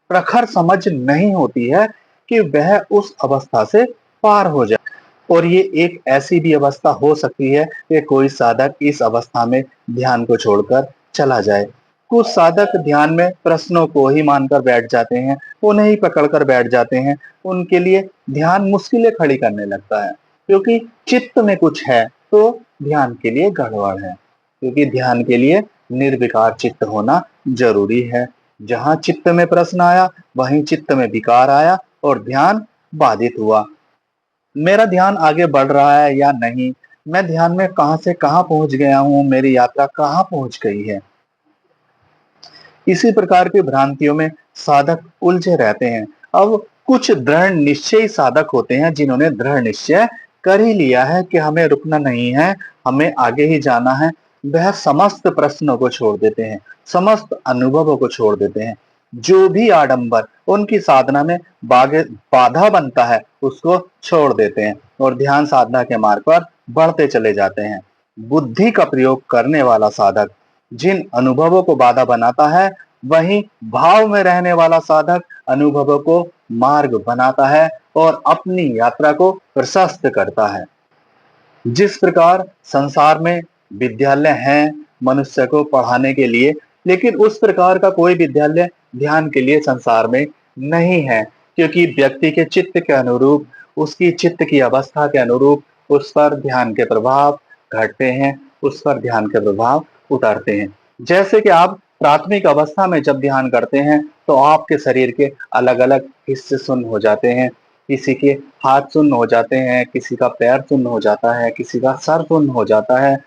प्रखर समझ नहीं होती है कि वह उस अवस्था से पार हो जाए। और ये एक ऐसी भी अवस्था हो सकती है कि कोई साधक इस अवस्था में ध्यान को छोड़कर चला जाए। कुछ साधक ध्यान में प्रश्नों को ही मानकर बैठ जाते हैं, उन्हें ही पकड़ कर बैठ जाते हैं। उनके लिए ध्यान मुश्किलें खड़ी करने लगता है, क्योंकि चित्त में कुछ है तो ध्यान के लिए गड़बड़ है। क्योंकि ध्यान के लिए निर्विकार चित्त होना जरूरी है। जहां चित्त में प्रश्न आया, वहीं चित्त में विकार आया और ध्यान बाधित हुआ। मेरा ध्यान आगे बढ़ रहा है या नहीं, मैं ध्यान में कहां से कहां पहुंच गया हूं, मेरी यात्रा कहां पहुंच गई है। इसी प्रकार की भ्रांतियों में साधक उलझे रहते हैं। अब कुछ दृढ़ निश्चयी साधक होते हैं जिन्होंने दृढ़ निश्चय कर ही लिया है कि हमें रुकना नहीं है, हमें आगे ही जाना है। वह समस्त प्रश्नों को छोड़ देते हैं, समस्त अनुभवों को छोड़ देते हैं। जो भी आडंबर उनकी साधना में बाधा बनता है, उसको छोड़ देते हैं और ध्यान साधना के मार्ग पर बढ़ते चले जाते हैं। बुद्धि का प्रयोग करने वाला साधक जिन अनुभवों को बाधा बनाता है, वहीं भाव में रहने वाला साधक अनुभवों को मार्ग बनाता है और अपनी यात्रा को प्रशस्त करता है। जिस प्रकार संसार में विद्यालय हैं मनुष्य को पढ़ाने के लिए, लेकिन उस प्रकार का कोई विद्यालय ध्यान के लिए संसार में नहीं है, क्योंकि व्यक्ति के चित्त के अनुरूप, उसकी चित्त की अवस्था के अनुरूप उस पर ध्यान के प्रभाव घटते हैं, उस पर ध्यान के प्रभाव उतरते हैं। जैसे कि आप प्राथमिक अवस्था में जब ध्यान करते हैं, तो आपके शरीर के अलग-अलग हिस्से सुन्न हो जाते हैं। किसी के हाथ सुन्न हो जाते हैं, किसी का पैर सुन्न हो जाता है, किसी का सर सुन्न हो जाता है,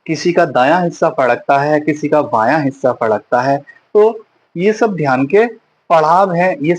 किसी का दायां हिस्सा फड़कता है, किसी का बायां हिस्सा फड़कता है। तो ये सब ध्यान के पड़ाव हैं। ये